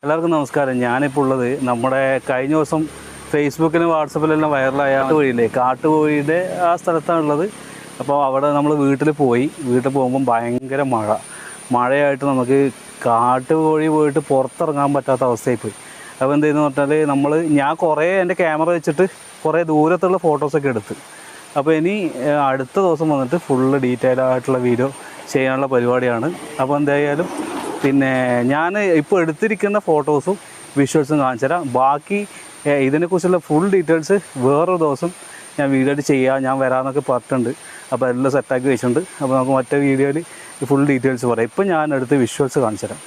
എല്ലാവർക്കും നമസ്കാരം. ഞാനിപ്പോൾ ഉള്ളത് നമ്മുടെ കഴിഞ്ഞ ദിവസം ഫേസ്ബുക്കിലും വാട്സപ്പിലെല്ലാം വൈറലായ വഴിയില്ലേ, കാട്ടുകോഴിയുടെ ആ സ്ഥലത്താണുള്ളത്. അപ്പോൾ അവിടെ നമ്മൾ വീട്ടിൽ പോകുമ്പം ഭയങ്കര മഴയായിട്ട് നമുക്ക് കാട്ടുകോഴി പോയിട്ട് പുറത്തിറങ്ങാൻ പറ്റാത്ത അവസ്ഥയായിപ്പോയി. അപ്പോൾ എന്ത് ചെയ്യുന്നു പറഞ്ഞാൽ ഞാൻ കുറേ എൻ്റെ ക്യാമറ വെച്ചിട്ട് കുറേ ദൂരത്തുള്ള ഫോട്ടോസൊക്കെ എടുത്ത്. അപ്പോൾ ഇനി അടുത്ത ദിവസം വന്നിട്ട് ഫുള്ള് ഡീറ്റെയിൽ ആയിട്ടുള്ള വീഡിയോ ചെയ്യാനുള്ള പരിപാടിയാണ്. അപ്പോൾ എന്തായാലും ഞാൻ ഇപ്പോൾ എടുത്തിരിക്കുന്ന ഫോട്ടോസും വിഷ്വൽസും കാണിച്ചു തരാം. ബാക്കി ഇതിനെക്കുറിച്ചുള്ള ഫുൾ ഡീറ്റെയിൽസ് വേറൊരു ദിവസം ഞാൻ വീഡിയോ ഞാൻ വരാമെന്നൊക്കെ പറഞ്ഞിട്ടുണ്ട്. അപ്പോൾ എല്ലാം സെറ്റാക്കി വെച്ചിട്ടുണ്ട്. അപ്പോൾ നമുക്ക് മറ്റേ വീഡിയോയിൽ ഫുൾ ഡീറ്റെയിൽസ് പറയാം. ഇപ്പോൾ ഞാൻ എടുത്ത് വിഷ്വൽസ് കാണിച്ചു തരാം.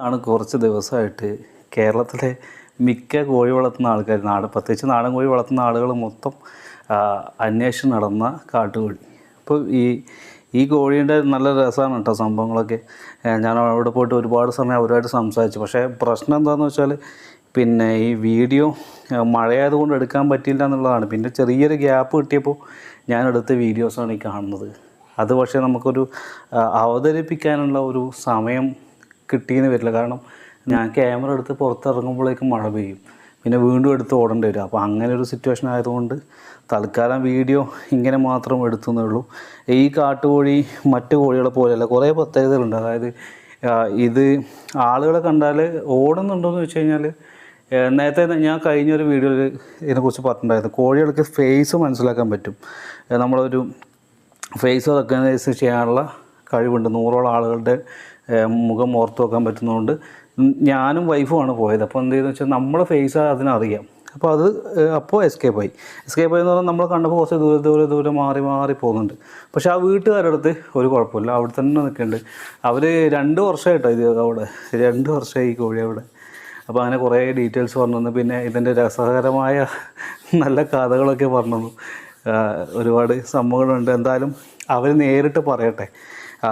ആണ് കുറച്ച് ദിവസമായിട്ട് കേരളത്തിലെ മിക്ക കോഴി വളർത്തുന്ന ആൾക്കാർ, പ്രത്യേകിച്ച് നാടൻ കോഴി വളർത്തുന്ന ആളുകൾ മൊത്തം അന്വേഷണം നടന്ന കാട്ടുകോഴി. അപ്പോൾ ഈ കോഴീൻ്റെ നല്ല രസമാണ് കേട്ടോ സംഭവങ്ങളൊക്കെ. ഞാൻ അവിടെ പോയിട്ട് ഒരുപാട് സമയം അവരുമായിട്ട് സംസാരിച്ചു. പക്ഷേ പ്രശ്നം എന്താണെന്ന് വെച്ചാൽ ഈ വീഡിയോ മഴയായതുകൊണ്ട് എടുക്കാൻ പറ്റിയില്ല എന്നുള്ളതാണ്. പിന്നെ ചെറിയൊരു ഗ്യാപ്പ് കിട്ടിയപ്പോൾ ഞാൻ എടുത്ത വീഡിയോസാണ് ഈ കാണുന്നത്. അത് പക്ഷേ നമുക്കൊരു അവതരിപ്പിക്കാനുള്ള ഒരു സമയം കിട്ടിയെന്ന് വരില്ല. കാരണം ഞാൻ ക്യാമറ എടുത്ത് പുറത്തിറങ്ങുമ്പോഴേക്കും മഴ പെയ്യും, പിന്നെ വീണ്ടും എടുത്ത് ഓടേണ്ടി വരും. അപ്പോൾ അങ്ങനെ ഒരു സിറ്റുവേഷൻ ആയതുകൊണ്ട് തൽക്കാലം വീഡിയോ ഇങ്ങനെ മാത്രം എടുത്തുന്നേ ഉള്ളൂ. ഈ കാട്ടുകോഴി മറ്റു കോഴികളെ പോലെയല്ല, കുറേ പ്രത്യേകതകളുണ്ട്. അതായത് ഇത് ആളുകളെ കണ്ടാൽ ഓടുന്നുണ്ടോയെന്ന് വെച്ച് കഴിഞ്ഞാൽ, നേരത്തെ ഞാൻ കഴിഞ്ഞൊരു വീഡിയോയിൽ ഇതിനെക്കുറിച്ച് പറഞ്ഞിട്ടുണ്ടായിരുന്നു. കോഴികൾക്ക് ഫേസ് മനസ്സിലാക്കാൻ പറ്റും. നമ്മളൊരു ഫേസ് റെക്കഗ്നൈസ് ചെയ്യാനുള്ള കഴിവുണ്ട്. 100ഓളം ആളുകളുടെ മുഖം ഓർത്ത് വെക്കാൻ പറ്റുന്നതുകൊണ്ട് ഞാനും വൈഫുമാണ് പോയത്. അപ്പോൾ എന്ത് ചെയ്തെന്ന് വെച്ചാൽ നമ്മളെ ഫേസ് അതിനറിയാം. അപ്പോൾ എസ്കേപ്പ് ആയി എന്ന് പറഞ്ഞാൽ നമ്മൾ കണ്ടപ്പോൾ കുറച്ച് ദൂരെ മാറി പോകുന്നുണ്ട്. പക്ഷേ ആ വീട്ടുകാരുടെ അടുത്ത് ഒരു കുഴപ്പമില്ല, അവിടെ തന്നെ നിൽക്കുന്നുണ്ട്. അവർ 2 വർഷമായിട്ടോ ഇത് അവിടെ 2 വർഷമായി ഈ കോഴി അവിടെ. അപ്പോൾ അങ്ങനെ കുറേ ഡീറ്റെയിൽസ് പറഞ്ഞു തന്നു. പിന്നെ ഇതിൻ്റെ രസകരമായ നല്ല കഥകളൊക്കെ പറഞ്ഞു തന്നു. ഒരുപാട് സംഭവങ്ങളുണ്ട്. എന്തായാലും അവർ നേരിട്ട് പറയട്ടെ,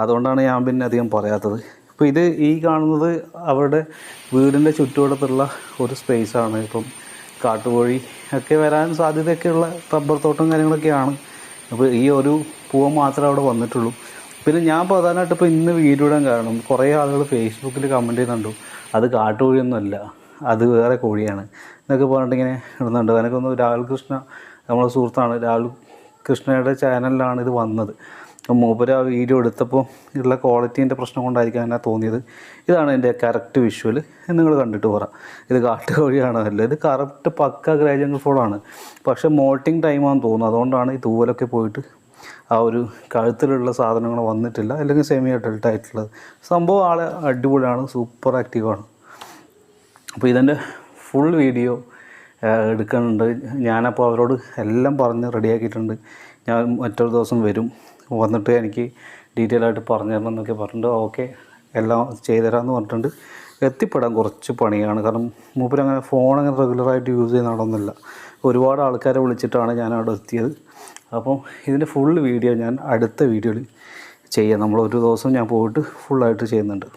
അതുകൊണ്ടാണ് ഞാൻ പിന്നെ അധികം പറയാത്തത്. ഇപ്പോൾ ഈ കാണുന്നത് അവരുടെ വീടിൻ്റെ ചുറ്റുവട്ടത്തുള്ള ഒരു സ്പേസാണ്. ഇപ്പം കാട്ടുകോഴി ഒക്കെ വരാൻ സാധ്യതയൊക്കെയുള്ള റബ്ബർ തോട്ടം കാര്യങ്ങളൊക്കെയാണ്. അപ്പോൾ ഈ ഒരു പൂവൻ മാത്രമേ അവിടെ വന്നിട്ടുള്ളൂ. പിന്നെ ഞാൻ പ്രധാനമായിട്ട് ഇപ്പോൾ ഇന്ന് വീഡിയോ ഇടാൻ കാരണം കുറേ ആളുകൾ ഫേസ്ബുക്കിൽ കമൻറ്റ് ചെയ്യുന്നുണ്ട്, അത് കാട്ടുകോഴിയൊന്നുമല്ല, അത് വേറെ കോഴിയാണ് എന്നൊക്കെ പറഞ്ഞിട്ട് ഇങ്ങനെ ഇടുന്നുണ്ട്. എനിക്കൊന്ന് രാഹുൽ കൃഷ്ണ, നമ്മളെ സുഹൃത്താണ്, രാഹുൽ കൃഷ്ണയുടെ ചാനലിലാണ് ഇത് വന്നത്. മൂപ്പര് ആ വീഡിയോ എടുത്തപ്പോൾ ഉള്ള ക്വാളിറ്റീൻ്റെ പ്രശ്നം കൊണ്ടായിരിക്കും അങ്ങനെ തോന്നിയത്. ഇതാണ് എൻ്റെ കറക്റ്റ് വിഷ്വൽ. നിങ്ങൾ കണ്ടിട്ട് പറ, ഇത് കാട്ടുകോഴിയാണോ അല്ല. ഇത് കറക്റ്റ് പക്ക ഗ്രേ ജംഗിൾ ഫോളാണ്. പക്ഷേ മോൾട്ടിങ് ടൈമാണെന്ന് തോന്നുന്നു. അതുകൊണ്ടാണ് ഈ തൂവലൊക്കെ പോയിട്ട് ആ ഒരു കഴുത്തിലുള്ള സാധനങ്ങൾ വന്നിട്ടില്ല, അല്ലെങ്കിൽ സെമി അഡൾട്ട് ആയിട്ടുള്ളത്. സംഭവം ആളെ അടിപൊളിയാണ്, സൂപ്പർ ആക്റ്റീവാണ്. അപ്പോൾ ഇതിൻ്റെ ഫുൾ വീഡിയോ എടുക്കുന്നുണ്ട്. ഞാനപ്പോൾ അവരോട് എല്ലാം പറഞ്ഞ് റെഡിയാക്കിയിട്ടുണ്ട്. ഞാൻ മറ്റൊരു ദിവസം വന്നിട്ട് എനിക്ക് ഡീറ്റെയിൽ ആയിട്ട് പറഞ്ഞു തരണം എന്നൊക്കെ പറഞ്ഞിട്ട് ഓക്കെ എല്ലാം ചെയ്തുതരാമെന്ന് പറഞ്ഞിട്ടുണ്ട്. എത്തിപ്പെടാൻ കുറച്ച് പണിയാണ്, കാരണം മൂപ്പരങ്ങനെ ഫോൺ റെഗുലറായിട്ട് യൂസ് ചെയ്യുന്ന ആളൊന്നുമില്ല. ഒരുപാട് ആൾക്കാരെ വിളിച്ചിട്ടാണ് ഞാൻ അവിടെ എത്തിയത്. അപ്പം ഇതിൻ്റെ ഫുൾ വീഡിയോ ഞാൻ അടുത്ത വീഡിയോയിൽ ചെയ്യാം. നമ്മളൊരു ദിവസം ഞാൻ പോയിട്ട് ഫുള്ളായിട്ട് ചെയ്യുന്നുണ്ട്.